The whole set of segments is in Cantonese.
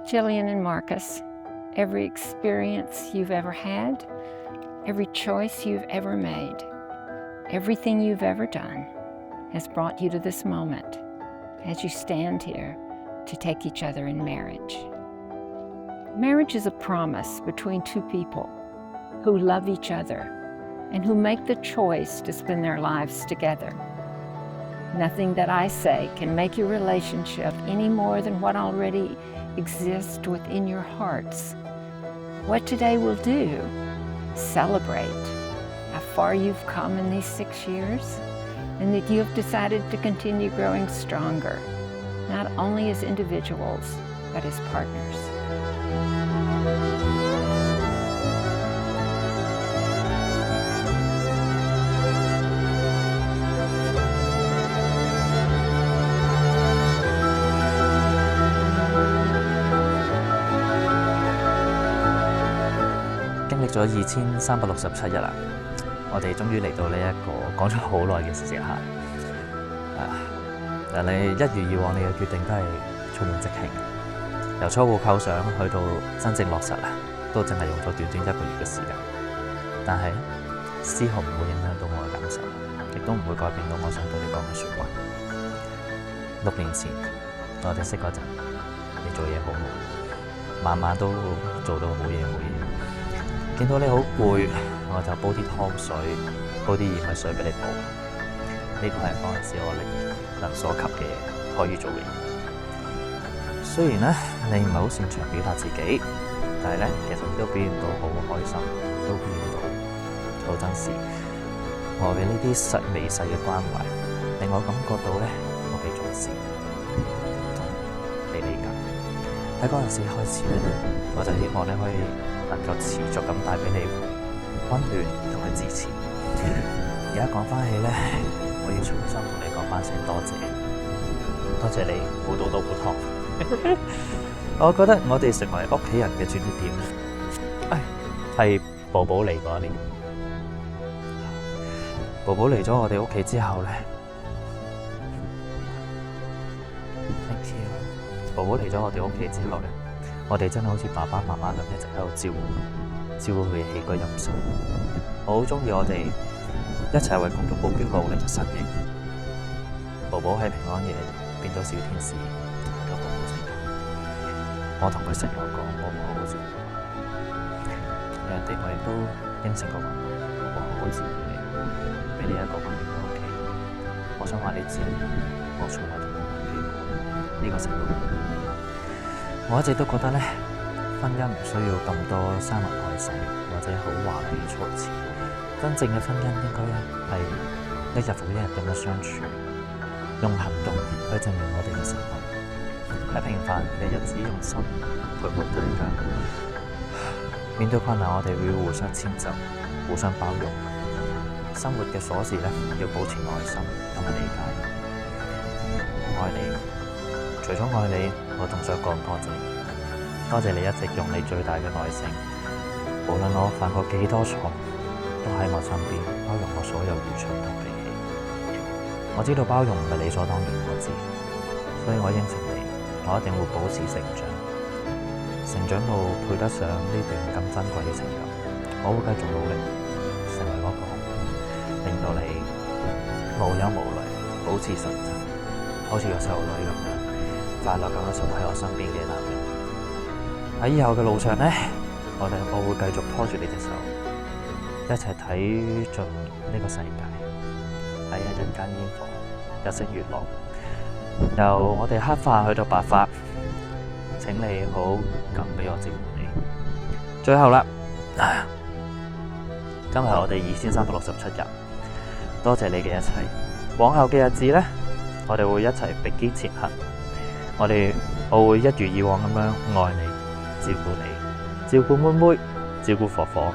Jillian and Marcus, every experience you've ever had, every choice you've ever made, everything you've ever done has brought you to this moment as you stand here to take each other in marriage. Marriage is a promise between two people who love each other and who make the choice to spend their lives together. Nothing that I say can make your relationship any more than what already exists within your hearts. What today will do, celebrate how far you've come in these 6 years and that you have decided to continue growing stronger, not only as individuals, but as partners.經歷咗2367日啦，我哋終於嚟到呢一個講咗好耐嘅時刻。但你一如以往，你嘅決定都係充滿即興，由初步構想去到真正落實啊，都淨係用咗短短1個月嘅時間。但係絲毫唔會影響到我嘅感受，亦都唔會改變到我想對你講嘅説話。6年前我哋識嗰陣，你做嘢好忙，晚晚都做到冇嘢冇嘢。見到你好攰，我就煲啲湯水，煲啲薏米水俾你煲。呢個係嗰陣時我力能所及嘅可以做嘅嘢。雖然咧你唔係好擅長表達自己，但係咧其實你都表現到好開心，都表現到好珍視我嘅呢啲微細嘅關懷，令我感覺到咧我被重視同被理解。喺嗰陣時開始咧，我就希望你可以能夠持續咁帶俾你溫暖同埋支持。而家講翻起咧，我要重新同你講翻聲多謝，多謝你煲到煲湯。我覺得我哋成為屋企人嘅轉捩點，係寶寶嚟嗰年。寶寶嚟咗我哋屋企之後咧 ，thank you。寶寶嚟咗我哋屋企之後咧，我哋真係好似爸爸媽媽咁一直喺度照顧佢嘅起居飲食。我好中意我哋一齊為公眾目標努力嘅身影。寶寶喺平安夜變咗小天使，同寶寶成長。我同佢承諾講，我會好好照顧佢。人哋我亦都應承過話，我會好好照顧你，俾你一個溫暖嘅屋企。我想話你知，我從來都冇忘記過呢個承諾。我一直都覺得咧，婚姻唔需要咁多山盟海誓或者好華麗嘅措辭，真正嘅婚姻應該係一日復一日咁嘅相處，用行動去證明我哋嘅承諾。喺平凡嘅日子用心陪伴大家，面對困難我哋會互相遷就、互相包容。生活嘅瑣事咧，要保持耐心同埋理解。我愛你。除咗愛你，我仲想講多謝，多謝你一直用你最大嘅耐性，無論我犯過幾多錯，都喺我身邊包容我所有愚蠢同脾氣。我知道包容唔係理所當然，我知，所以我應承你，我一定會保持成長，成長到配得上呢段咁珍貴嘅情感。我會繼續努力，成為嗰個令到你無憂無慮、保持純真，好似個細路女咁樣。快樂咁樣成為喺我身邊嘅男人。喺以後嘅路上呢，我會繼續拖住你隻手，一齊睇盡呢個世界，睇下人間煙火，日升月落，由我哋黑髮去到白髮。請你好咁俾我照顧你。最後啦，今日我哋2367日，多謝你嘅一切。往後嘅日子呢，我哋會一齊並肩前行。我會一如以往咁樣愛你、照顧你、照顧妹妹、照顧火火、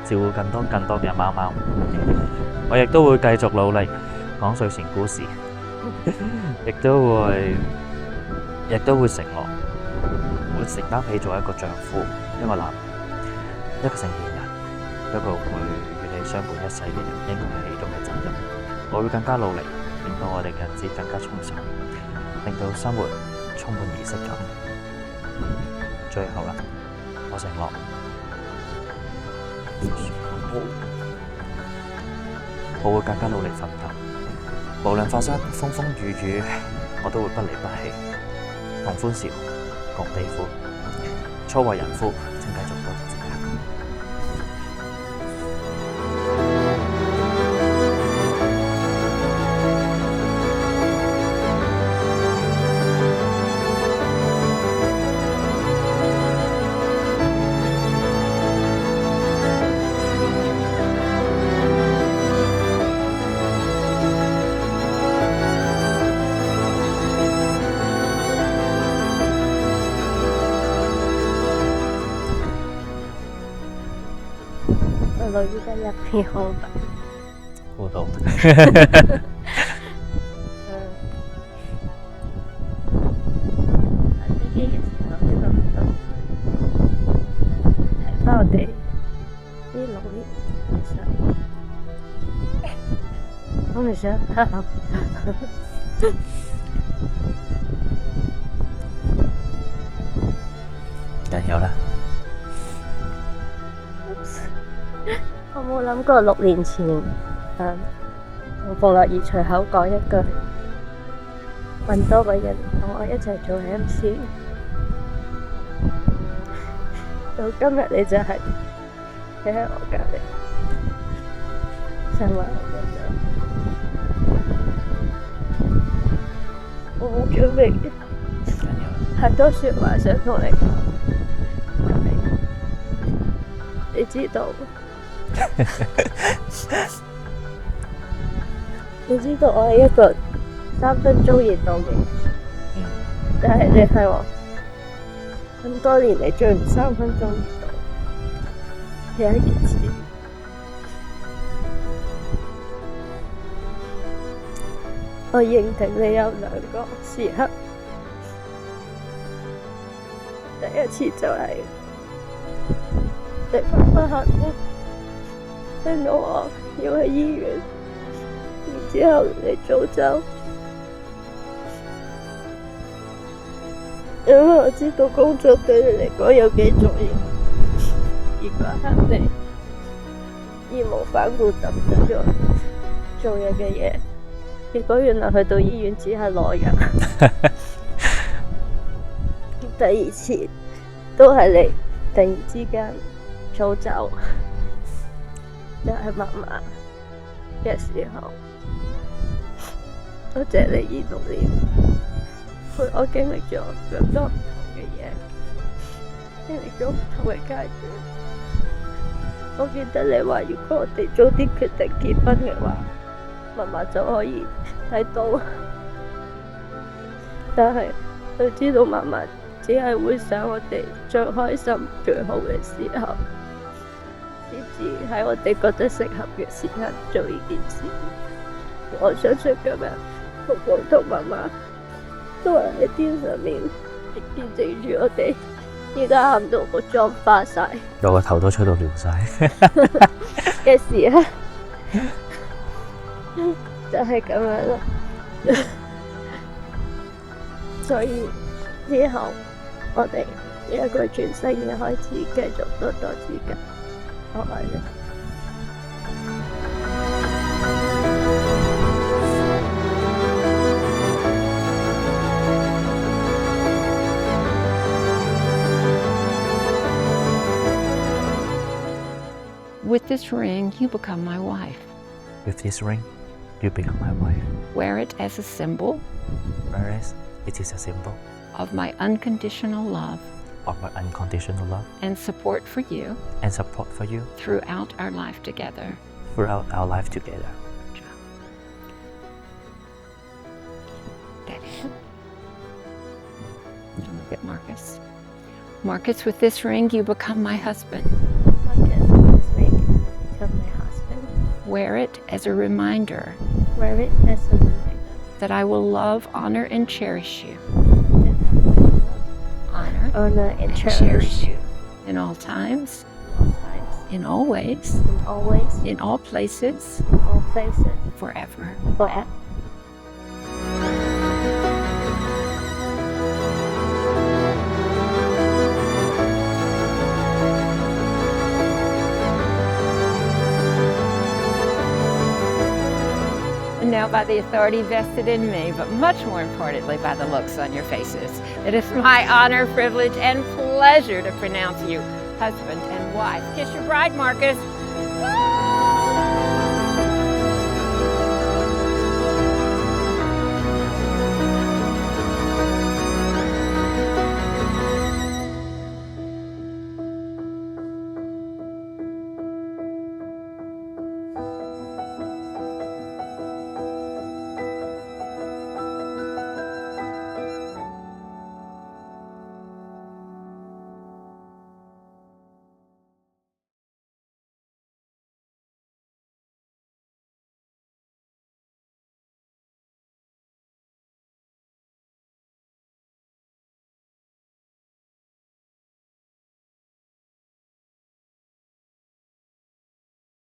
照顧更多嘅貓貓。我亦都會繼續努力講睡前故事，亦都會承諾會承擔起做一個丈夫、一個男人、一個成年人、一個會與你相伴一世嘅人應該起到嘅責任。我會更加努力，令到我哋嘅日子更加充實，令到生活充滿儀式感。最後啦，我承諾，我會更加努力奮鬥，無論發生風風雨雨，我都會不離不棄，同歡笑，共悲歡。初為人夫，請繼續多謝自己。個女依家一片空白。估到。喺飛機嘅時候，呢度都睇翻我哋呢6年，其實我唔想喊。加油啦！我冇諗過6年前，我馮樂兒隨口講一句，揾多個人同我一齊做 MC， 到今日你就係企喺我隔離，成為我嘅我冇準備太多説話想同你講，你知道。你知道我係一個3分鐘熱度嘅，但係你係我咁多年嚟最唔3分鐘熱度嘅一件事。我認定你有2個時刻，第一次就係你翻下工。聽到我要去醫院，然之後你早走，因為我知道工作對你嚟講有幾重要，而嗰刻你義無反顧咁做做嘢嘅嘢，結果原來去到醫院只係攞藥。第2次都係你突然之間早走。就係媽媽嘅時候，多謝你呢6年陪我經歷咗咁多唔同嘅嘢，經歷咗唔同嘅階段。我記得你話，如果我哋早啲決定結婚嘅話，媽媽就可以睇到。但係佢知道媽媽只係會想我哋最開心、最好嘅時候，先至喺我哋覺得適合嘅時間做呢件事。我相信今日婆婆同媽媽都係喺天上面見證住我哋，而家喊到個妝花晒，我個頭都吹到亂晒嘅時刻，就係咁樣啦。所以之後我哋有一個全新嘅開始，繼續多多指教。我愛你。With this ring, you become my wife. With this ring, you become my wife. Wear it as a symbol Whereas it is a symbol of my unconditional love of my unconditional love and support for you and support for you throughout our life together. throughout our life together. Look at Marcus. Marcus, with this ring, you become my husband. Marcus, with this ring, become my husband. Wear it as a reminder Wear it as a reminder that I will love, honor, and cherish you. that I will Honor honor and cherish you in all times, in all times, in all ways, in always, in all places, in all places, forever. forever. now by the authority vested in me, but much more importantly by the looks on your faces. It is my honor, privilege, and pleasure to pronounce you husband and wife. Kiss your bride, Marcus. Woo!